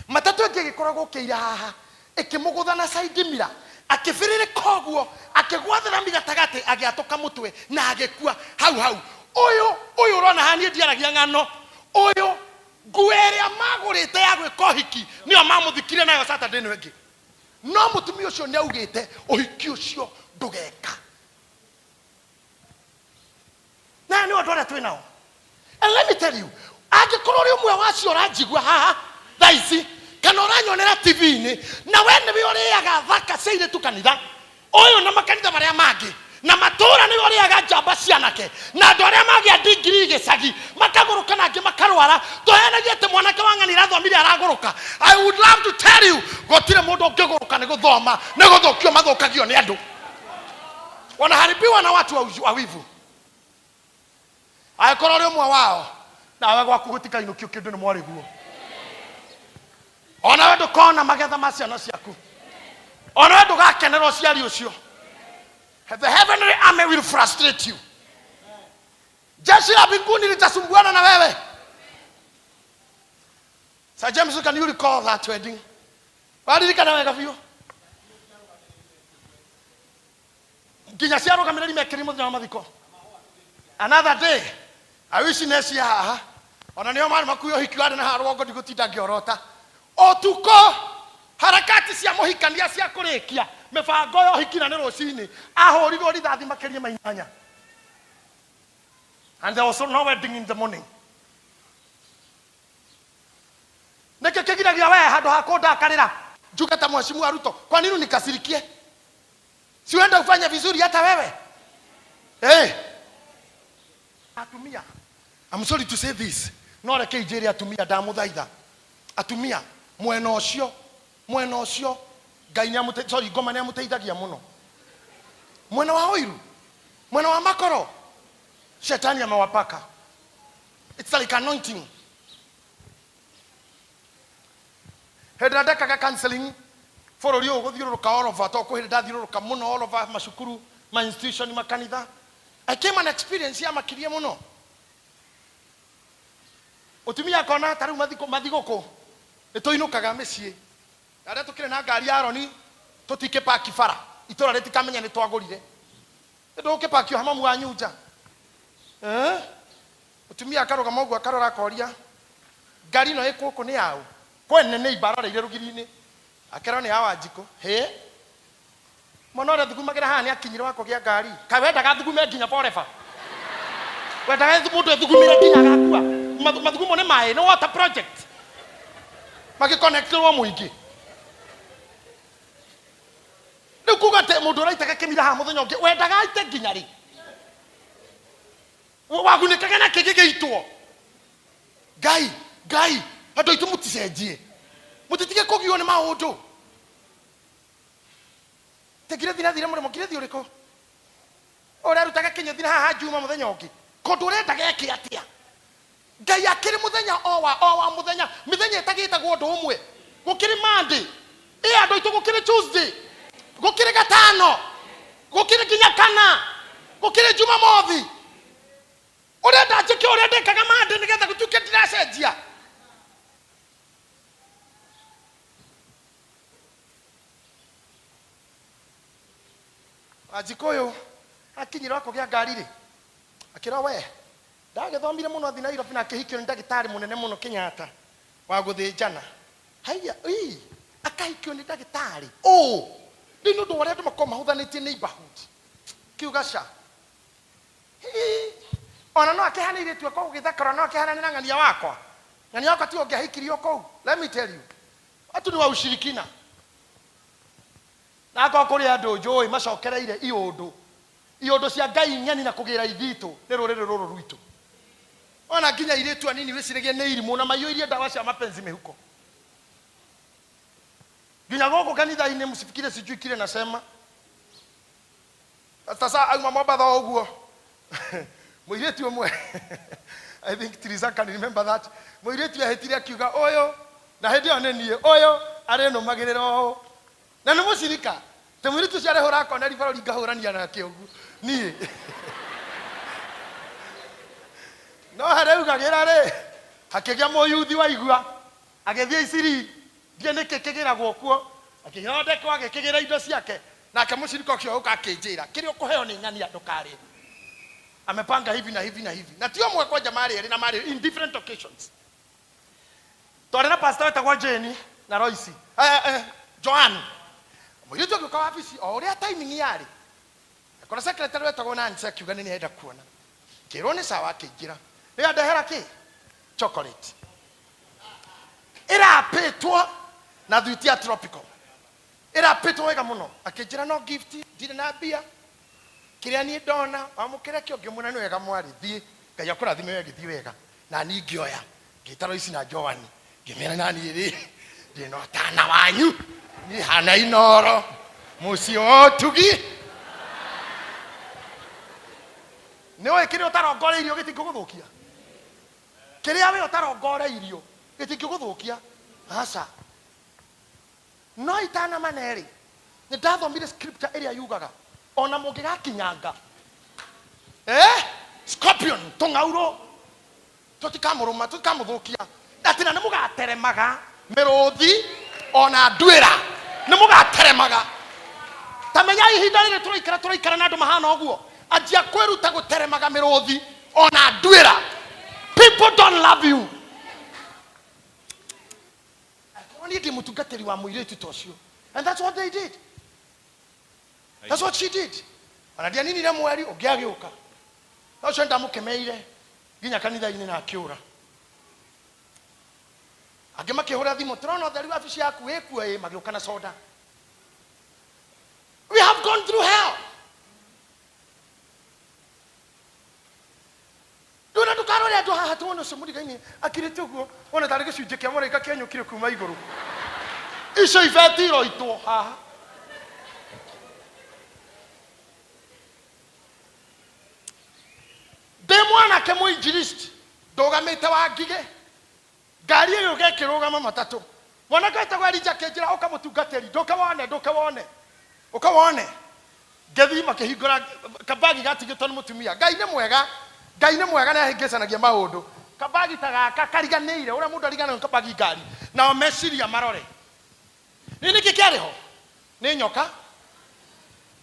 Matatũ ĩngĩ ĩgĩkoragwo kĩira haha ĩkĩmũgũtha na side mirror, akĩbĩrĩrĩka ũguo akĩgwathĩra mĩgatagatĩ agĩatũka mũtwe na agĩkua hau. Ũyũ ũrona haha niĩ ndiaragia ng'ano. Ũyũ nguo ĩrĩa magũrĩte ya gwĩka ũhiki nĩyo mamũthikire nayo Saturday ĩno ĩngĩ. No mũtumia ũcio nĩ augĩte ũhiki ũcio ndũgeka. Na nĩ ũndũ ũrĩa twĩ nao. And let me tell you, angĩkorwo ũrĩ ũmwe wacio ũranjigua haha thaici kana ũranyonera TV-inĩ na we nĩwe ũrĩaga thaka cia airĩtu kanitha ũyũ na makanitha marĩa mangĩ na matũũra nĩwe ũrĩaga njamba cianake na andũ arĩa magĩa ndigiri gĩcagi makagũrũka na angĩ makarwara tũheanagia atĩ mwanake wa ng'ani irathomire aragũrũka. I would love to tell you gũtirĩ mũndũ ũngĩgũrũka nĩ gũthoma nĩ gũthũkio mathũkagio nĩ andũ. Wanaharibiwa na watu wa wivu. Aikora ri umwe wao nawe gwaku gutikainukio kindu ni mwariguo. Ona we ndukona magetha ma ciana ciaku. Ona we ndugakenerwo ciari ucio. The heavenly army will frustrate you. Jeshi la mbinguni litasumbuana na wewe. Sir James, can you recall that wedding? Walirikana wega biũ. Nginya ciaro kamera rimekiri muthenya wa mathiko. Another day, I wish nesi haha. Ona nio mari makuyo hikiwade na harwo ngo gutinda ngiorota. Otuko harakati cia muhikania cia kurikia mibango yo hikina ni rucini ahurirwo rithathi makirie mainanya. And there was no wedding in the morning. Neke kegiragia wewe handu hakonda karira. Juga ta mwashimu Aruto. Kwa nini nikasirikie? Si uenda ufanye vizuri hata wewe? Atumia. I'm sorry to say this. No reke ijeri atumia ndamuthaitha. Atumia mwena ucio Ngai ni amute sorry ngoma ni amuteithagia muno. Mwena wa oiru. Mwena wa makoro. Shetani amewapaka. It's like anointing. Hedra deka counseling for rio guthiuruka all over to ko hedra thiuruka muno all over mashukuru ma institution makanitha. I came an experience ya makirie muno. Utumia kona taru mathigoko etoinukaga mecii. Ara tukire na ngari ya Aroni tutike paki fara. Itora retikamenya ni twagurire. Ndoke paki hamamu wa nyuja. Utumia akaroga mogu akarora koria. Ngari no ikuko ni yao. Kwene ne ibara ire rugiri-ini. Akera ni awa njiko. Monore thugumagira hani akinyire wako gia ngari. Kae wendaga thugume nginya forever. Wendaga mundu thugumire nginya gakua. Mathugumo ni mai, no water project. Magi connect wo muingi. Ni kuga te mundu raitaka kimira ha muthenya ungi wendaga aite nginya ri. Wagunikaga na kigigeitwo. Ngai Ando itu muticenjie. Mutitige kugio ni maundu. Tegire thira murimo kire thi uriko. Ora rutaga kinyo thina haha juma muthenya ungi. Kondu urendaga eki atia. Ngai akiri muthenya owa muthenya mithenya itagitagwo ndu umwe. Gukiri Monday. Ando itu gukiri Tuesday. Gukiri gatano. Gukiri kinya kana. Gukiri Jumamothi. Urenda njike urendekaga Monday nigetha gutuke ndiracenjia. Ajikoyo akinyira wako gia ngari ri akira we ndagethomire muno athi Nairobi na kihikio ni ndagitari munene muno Kenyatta wa guthinjana haya akahikio ni ndagitari ni ndu wale andu makoma huthanĩtie neighborhood kiugasha ona no akihanire tu kwa githakara no akihana na ng'ania wakwa ng'ania wakwa ti ongiahikirio kou. Let me tell you atu ni wa ushirikina na kwa kuri andu njui macokereire iondo cia Ngai nyani na kugira ithitu ni ruriri ruru rwitu. Ona nginya iritu anini wiciragie ni irimu na maiyuirie ndawa cia mapenzi mihuko. Nginya goko kanitha-ini msifikire sijui kile nasema. Sasa auma mabadha oguo. Muiretu omwe. I think Teresa can remember that. Muiretu yahetire akiuga oyo na hindi onenie oyo areno magiriro. Na no mushirika te muiretu ciare hora ko na ribaro ngahurania na kiogu nie. No hareugagira ri hakigia moyuthi wa igua agethie Isiri die ne kekegiragwo kuo akihondeko agekigira indo ciake na akamushirika kio uka akinjira kiri ukuheo ni ng'ania ndukari amepanga hivi na hivi na hivi na tio mwe kwa jamaa ri na mari in different occasions. Tore pastor etagwo Jeni na Royce Joan muiretu kwa wabici o ria timing yari akora secretary etagwo Nancy akiuga ni enda kuona kiro ni sawa akinjira ni andehera ki chocolate ira petwo na thuiti ya tropical ira petwo wega muno akinjira no gift ndire na bia kiria ni ndona amukire kio ngimuna ni wega mwari thie Ngai akurathime wega thie wega na ni ngioya ngitaro ici na Joani ngimera nani ri ndino tana wanyu ni hana inoro mucio tugi Niwe kiri utarongoreirio gitingiguthukia. Kiria we utarongoreirio gitingiguthukia. Asa. No itana maneri. Ni ndathomire scripture area yugaga ona mungigakinyanga. Scorpion tungauro. Tutikamuruma tutikamuthukia. Atina nimugateremaga miruthi ona ndwira. Nimugateremaga. Tamenya ihinda riri turaikara na andu mahana oguo. Ajia kweruta guteremaga miruthi ona ndwira. People don't love you. Only the mutugateri wa muiretu tocio. And that's what they did. That's what she did. Anadia nini na mweri ogiagiuka. Nacio ndamukemeire ginya kanitha-ini na akiura. Angi makihura thimu turona theri wa bici yaku ikuo magiuka na soda. We have gone through hell. Dona tukarore andu haha tuona somurigaini akirite uguo ona tarige cunje kia muraika kenyukire kuma iguru. Icio ivetiro itwo haha. Demwana ke muinjilisti ndogamite wa ngige. Ngari iyo gekirugama matatu. Mwana kaitagwa rija kenjira ukamutungateri ndukawone. Ukawone. Gethi makihingura kabagi gatigitwo ni mutumia. Ngai ni mwega na hingicanagia maundu. Kabagi tagaka kariganiire uria mundu arigana kabagi ngari. Na meciria marore. Nini kikiariho? Ni nyoka.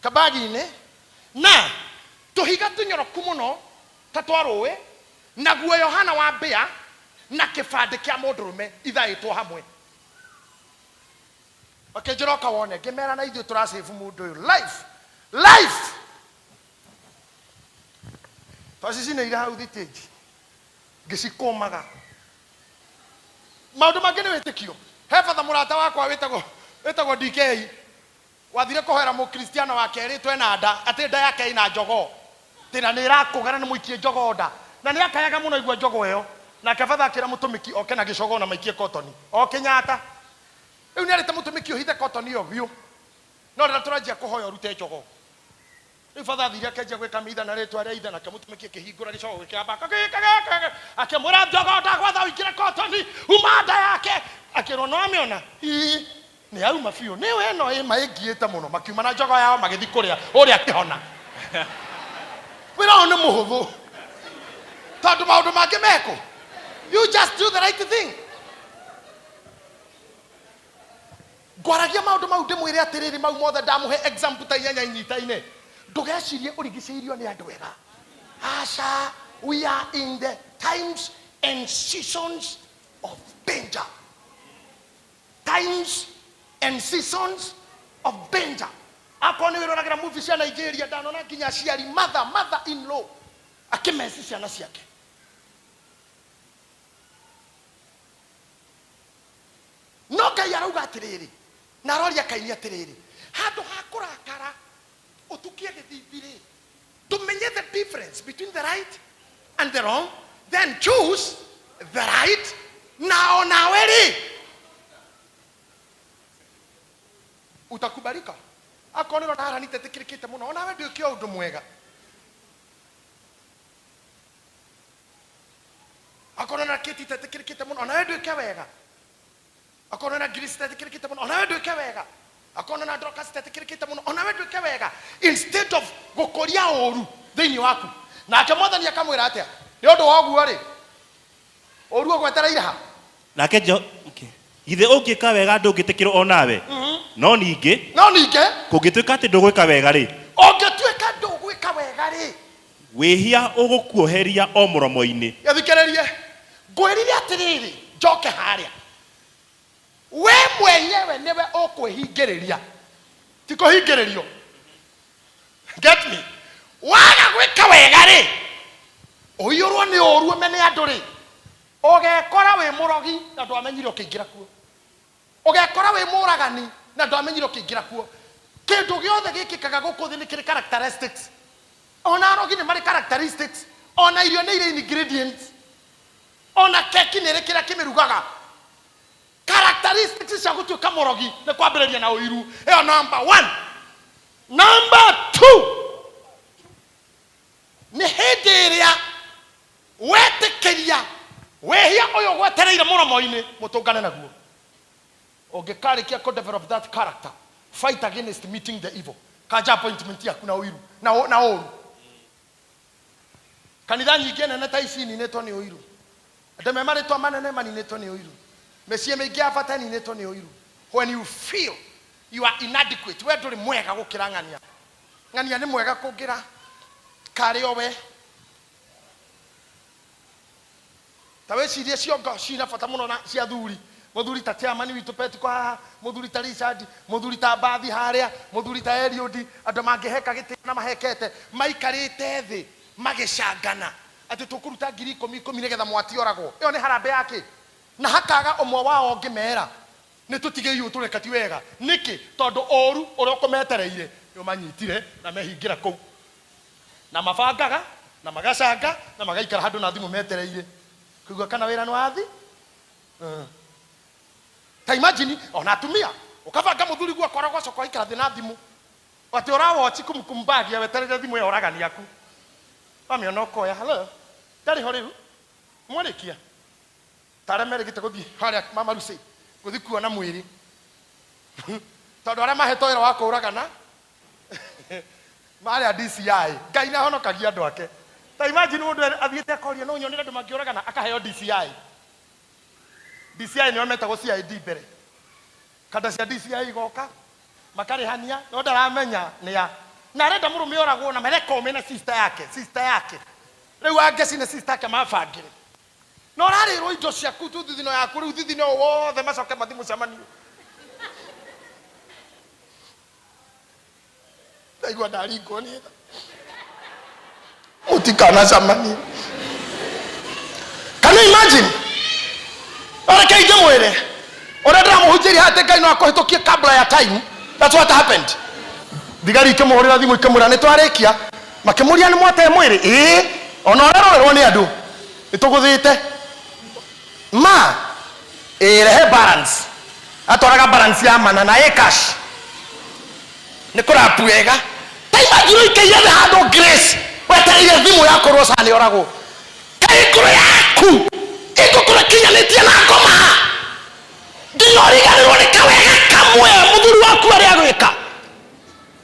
Kabagi ine na tuhiga tunyoroku muno tatwaruwe na guo Yohana wa Mbea na kibande kia mundurume ithaitwo hamwe. Akenjira ukawone ngimera na ithuĩ turasave mundu uyu life. Twacicine ira hau thitĩnji ngĩcikũmaga. Maũndũ mangĩ nĩ wĩtĩkio. He batha mũrata wakwa wĩtagwo DK wathire kũhoera mũkristiano wa kerĩ twena nda atĩ nda yake ina njogoo. Tena nĩ irakũgana nĩ mũikie njogoo nda na nĩ akayaga mũno igua njogoo ĩyo. Na kabatha akĩra mũtũmĩki oke na gĩcogoo na maikie kotoni o Kenyatta. Rĩu nĩ arĩte mũtũmĩki ũhithe kotoni ĩyo biũ. No rĩrĩa tũranjia kũhoya ũrute njogoo. Rĩu batha thire akenjia gwĩka mitha na rĩtwa rĩa ithe nake mũtũmĩki akĩhingũra gĩcogoo gĩkĩamba akĩmwĩra njogoo ndagwatha ũingĩre kotoni uma nda yake. Akĩrwo no amĩona nĩ auma biũ nĩwe ĩno ĩngiĩte mũno makiuma na njogoo yao magĩthi kũrĩa ũrĩa akĩhona. Wĩra ũyũ nĩ mũhũthũ tondũ maũndũ mangĩ mekũ. You just do the right thing. Gwaragia maũndũ mau ndĩmwĩre atĩrĩrĩ mau mothe ndamũhe example ta inyanya inyita-inĩ. Ndũgecirie ũrigicĩirio nĩ andũ ega. Asha, we are in the times and seasons of danger. Times and seasons of danger. Akoni wĩroragira movie cia Nigeria ndanona nginya aciari mother in law akĩmeci ciana ciake. No Ngai arauga atiriri na aroria Kaini atiriri handu ha kurakara utukie githithiri tumenye the difference between the right and the wrong, then choose the right now ri utakubalika. Akonero na harani tetekirikite muno ona we ndio kio undu mwega. Akonero na kiti tetekirikite muno ona we ndio kio wega. Akonero na Grace tetekirikite muno ona we ndio kio wega. Akonero na Dorcas tetekirikite muno ona we ndio kio wega. Instead of gukoria oru thiini waku na akamwathani akamwira atia ni undu wa oguo ri oru ogwetereire ha nake ithe ũngĩka wega ndũngĩtĩkĩrwo onawe no ningĩ kũngĩtuĩka atĩ ndũgwĩka wega rĩ wĩhia ũgũkuoheria o mũromo-inĩ. Gĩthikĩrĩrie ngwĩrire atĩrĩrĩ njoke harĩa we mwenyewe nĩwe ũkwĩhingĩrĩria ti kũhingĩrĩrio. Get me? Waga gwĩka wega rĩ ũiyũrwo nĩ ũru ũmene andũ rĩ ũgekora wĩ mũrogi na ndwamenyire ũkĩingĩra kuo. Ũgekora wĩ mũragani na ndwamenyire ũkĩingĩra kuo. Kĩndũ gĩothe gĩkĩkaga gũkũ thĩ nĩ kĩrĩ characteristics. Ona arogi nĩ marĩ characteristics. Ona irio nĩ irĩ ingredients. Ona keki nĩ ĩrĩ kĩrĩa kĩmĩrugaga. Characteristics cia gũtuĩka mũrogi nĩ kwambĩrĩria na ũiru. Ĩyo number 1. Number 2. nĩ hĩndĩ ĩrĩa wetĩkĩria wehia ũyũ gwetereire mũromo-inĩ mũtũngane naguo. Ũngĩkarĩkia kũ develop that character, fight against meeting the evil. Kaja appointment yaku na ũiru na ũru. Kanitha nyingĩ nene ta ici ninĩtwo nĩ ũiru. Andũ me marĩtwa manene maninĩtwo nĩ ũiru. Mĩciĩ mĩingĩ ya bata ninĩtwo nĩ ũiru. When you feel you are inadequate, we ndũrĩ mwega gũkĩra ng'ania. Ng'ania nĩ mwega kũngĩra karĩ o we. Ta wecirie ciongo cina bata mũno na cia thuri. Mũthuri ta Chairman witũ Petiko haha, mũthuri ta Richard, mũthuri ta Mbathi harĩa, mũthuri ta Eliud, andũ mangĩheka gĩtĩ na mahekete, maikarĩte thĩ magĩcangana atĩ tũkũruta 10,000 nĩgetha mwati oragwo. Ĩyo nĩ harambĩ yake. Na hakaga ũmwe wao ngĩmera nĩ tũtigĩirwo tũreka ti wega. Nĩkĩ? Tondũ ũru ũrĩa ũkũmetereire nĩ manyitire na mehingĩra kũu. Na mabangaga na magacanga na magaikara handũ na thimũ metereire. Kũigua kana wĩra nĩ wathi? Ta imagine ona atumia ukabanga muthuri gwa koragwo coko ikara thĩ na thimũ. Ati ũrawatch kumkumbagia wetereire thimũ ya ũragani yaku. Wamĩona ũkoya, hello. Ndari ho rĩu. Mwarĩkia. Taremerĩgĩte gũthiĩ harĩa mama Lucy. Gũthiĩ kuona mwĩrĩ. Tondũ arĩa mahetwo wĩra wa kũragana marĩa DCI. Ngai nĩ ahonokagia andũ ake. Ta imagine mũndũ athiĩte akoria no nyonire andũ mangĩũragana akaheo DCI. DCI nĩ ometagwo CID mbere. Kada cia DCI igoka makarĩhania no ndaramenya nĩ ya. Na arenda mũrũme oragwo na mereka na sister yake. Rĩu angeci na sister yake mabangire. No rarĩrwo indo ciaku tu thithino yaku rĩu thithino wothe macoke mathi mũcemanio. Ndaigua ndaringwo nĩ tha. Mũtikana cemanio. Can you imagine? Ora kaige mwere. Ora ndamũhunjĩria hate Ngai no akũhĩtũkie kabla ya time. That's what happened. Thigari ikĩmũhũrĩra thimũ ikĩmwĩra nĩ twarĩkia. Makĩmũria nĩ mwate mwĩrĩ. Ona ũrerorerwo nĩ andũ. Nĩtũgũthĩte. Ma rehe balance. Atwaraga balance ya mana na cash. Nĩ kũrapu wega. Taimagiro ikĩiya handũ grace. Wetereire thimũ yakũ rosa nĩ oragwo. Kaĩ ngoro yaku ĩgũkũra kinyanĩtie na ngoma. Nginya ũriganĩrwo nĩ kawega kamwe mũthuri waku arĩa gwĩka.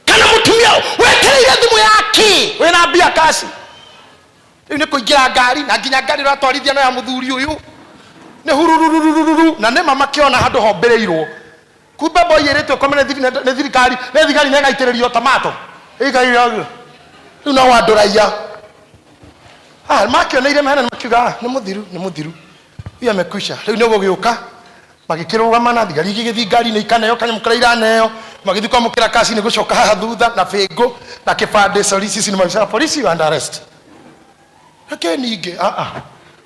Kana mũtumia wetereire thimũ yake wĩna mbia kaci. Rĩu nĩ kũingĩra ngari na nginya ngari ũratwarithia no ya mũthuri ũyũ. Nĩ hurururururu na nĩ mama kĩona handũ hombĩrĩirwo. Kumbe boy ĩrĩtwo komene nĩ thirikari nĩ gaitĩrĩrio tomato. Ĩgairagio. Rĩu no wandũraiya. Makĩoneire mehena makiuga nĩ mũthiru. Iyo amekwisha. Rĩu nĩ gũgĩũka magĩkĩrũgama na thigari igĩgĩthiĩ ngari-inĩ ikaneo kanyamũ karĩa iraneo magĩthiĩ kwamũkĩra kaci nĩ gũcoka haha thutha na bĩngũ na kĩbandĩ solicitation mabicara polisi and arrest. Reke ningĩ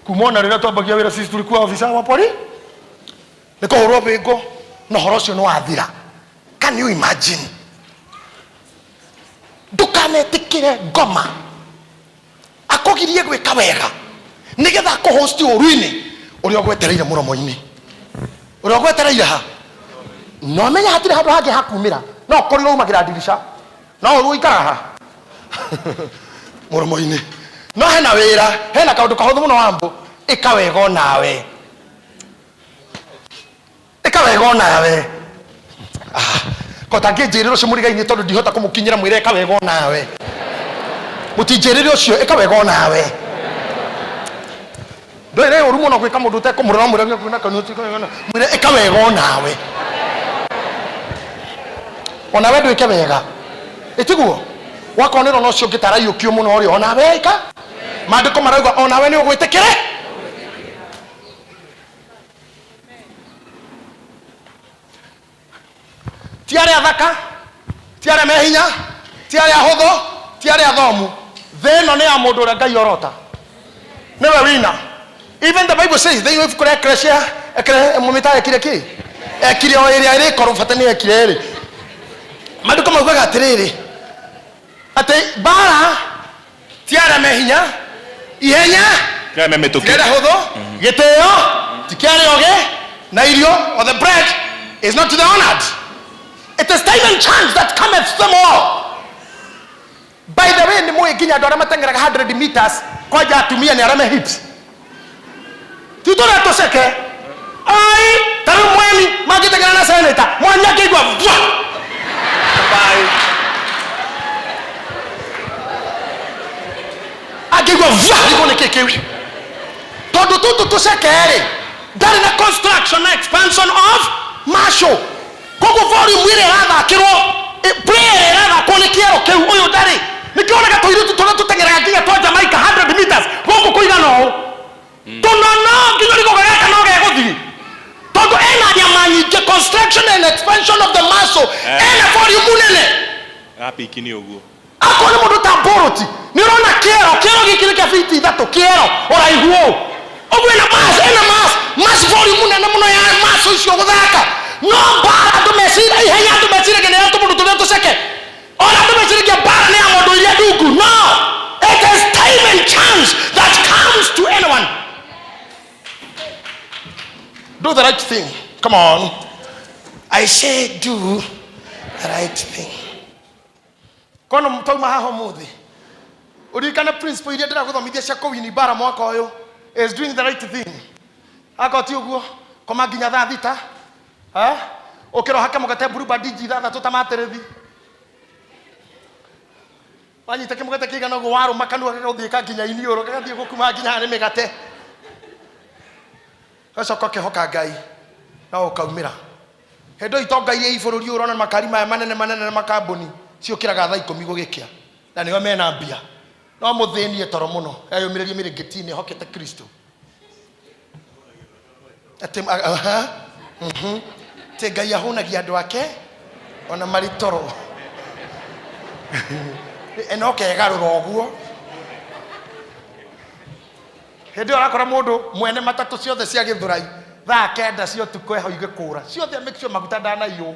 kumona rĩrĩa twambagia wĩra sisi tulikuwa ofisa wa polisi nĩ kũhũrwo bĩngũ na ũhoro ũcio nĩ wathira. Can you imagine? Ndũkanetĩkĩre ngoma akũgirie gwĩka wega nĩgetha akũhosti ũru-inĩ ũrĩa ũgwetereire mũromo-inĩ. Ũrĩa ũgwetereire ha no menya hatirĩ handũ hangĩ hakumĩra no ũkorirwo umagĩra ndirisha no ũrwo ikara ha mũromo-inĩ. No hena wĩra hena kaũndũ kahũthũ mũno wambũ ĩka wega onawe. Ĩka wega onawe. Kota ngĩnjĩrĩra ũcio mũrigai-inĩ tondũ ndihota kũmũkinyĩra mwĩre ĩka wega onawe. Mũtinjĩrĩre ũcio ĩka wega onawe. Ndũire ũru mũno gwĩka mũndũ ũtekũmũrora mwĩre kwĩna kanuti mwĩre ĩka wega onawe. Onawe ndwĩke wega. Ĩtiguo wakonĩrwo no ũcio ũngĩtaraiyũkio mũno ũrĩa onawe ĩka. Maandĩko marauga onawe nĩ ũgwĩtĩkĩre. Ti arĩa athaka, ti arĩa mehinya, ti arĩa ahũthũ, ti arĩa athomu. Thĩ ĩno nĩ ya mũndũ ũrĩa Ngai orota. Nĩwe wina. Even the Bible says they have correct Christian mumita ekire ki ekire o area ire korwo fatani ekire ri maduko maguga atiriri ate bara tiara mehinya ihenya kama metoki kera hodo giteo tikare oge na irio or the bread is not to the honored. It is time and chance that cometh them all. By the way, ni mwe ginya ndora matengeraga 100 meters kwa atumia ni arame hips. Tutora toseke. Ai, taru mwani magitengana na senator. Mwanya kigwa. Bye. Akigwa ikone kekewi. Todo tutu toseke. That is the construction and expansion of Marshall. Koko volume ile radha kiro prayer radha kone kiero ke uyo dari. Nikiona ka toiru tutengera ginya to Jamaica 100 meters. Koko kuiga no. Tonono kinyo liko gaka no ge guthi. Todo ena ya manyi the construction and expansion of the Marshall. Ena volume nene. Happy kini oguo. Akone mundu tamboroti. Nirona kiero gikire ka fiti thato kiero ora iguo. Ogwe na mass volume na muno ya mass ucio guthaka no bara tumesira ihenya tumesira gene ya tumundu turia tuseke ona tumesira ke bara ni amondo ile dugu no it is time and chance that comes to anyone. Do the right thing. Come on, I say do the right thing. Kono mtoma haho muthi urikana principle ile ndira guthomithia cia kuwini bara mwaka uyu is doing the right thing. Akoti uguo koma ginya thaa thita ukiro hake mugate buruba diji thaa tutamaterethi wanyite kimugate kigana go waru makanu akathika ginya inioro kagathie gukuma ginya ni migate gacoka kihoka Ngai na ukaumira hendo itonga iria ibururi urona makari maya manene na makambuni ciukiraga thaa 10 gugikia na niyo mena mbia no muthini toro muno ayumirerie mirigitini hokete Kristo atem te Ngai ahonagia andu ake ona maritoro enoke garura oguo hendo arakora mundu mwene matatu ciothe cia githurai thaa kenda cio tuko hau igikura ciothe make sure maguta ndana iyo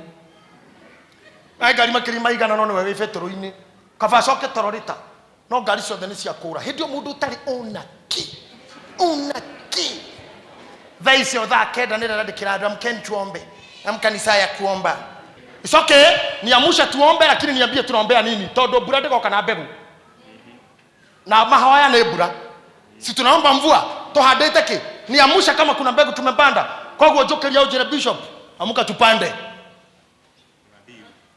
ai ngari makiri maigana no niwe betoro-ini kaba coke tororita no ngari ciothe ni cia kura hendo mundu utari onaki thaa icio thaa kenda nĩ randĩkĩra andũ amkeni tuombe amkanisa ya kuomba. It's okay, niamusha tuombe lakini niambie tunaombea nini? Todo mbura ndĩgoka na mbegu na mahoya nĩ mbura, si tunaomba mvua tuhandĩte ki? Niamusha kama kuna mbegu tumepanda. Kwa hivyo njokeria ujire bishop amuka tupande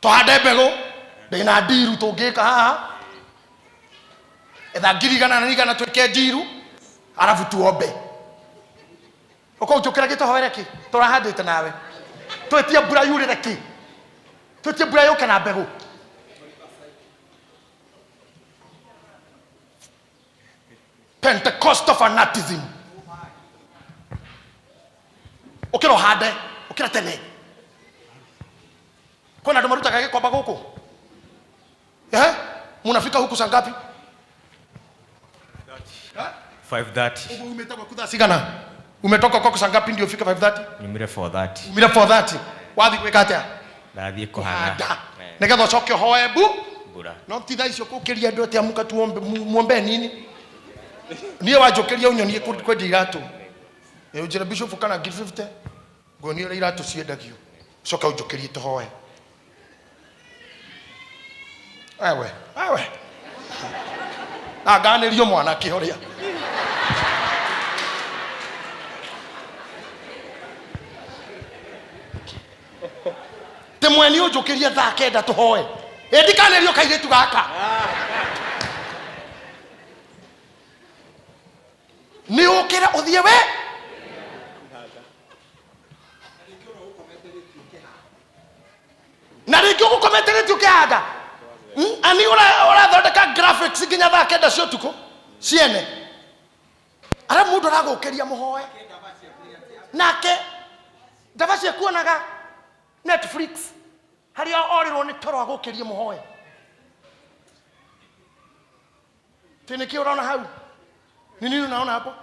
tuhande mbegu ndĩna ndiru tũngĩka haha etha ngirigana na nigana twĩke ndiru arabu tuombe. Uko njokera gitohoere ki turahandite nawe twetie mbura yurire ki twetie mbura yoke na mbegu Pentecostal fanatism ukiro hande ukira tene kuna ndo maruta kage kwamba guku munafika huku saa ngapi? 5:30. Umetoka kudha sigana umetoka kwa saa ngapi ndio ufika 5:30? Nimire 4:30. Umire 4:30 wathi kwekate Ndathie kuhanga negetha ucoke hoe mbura no titha icio kukiria ndu ati amuka tuombe muombe nini nie wanjokeria unyonie kwendia iratu ujira bishop kana give 50 gonio iratu ciendagio coka unjokerie tuhoe ewe aganirio mwana kihoria te mweni unjokerie thaa kenda tuhoe endikanerio kairetu gaka ni ukira uthie we na ringi ugukometeretie ukihanda ani ora thondeka graphics nginya thaa kenda cio tuko ciene ara mundu aragukiria muhoe nake ndavacie kuonaga Netflix haria orirwo ni toro agukirie muhoe tini ki unaona hau nini unaona hapo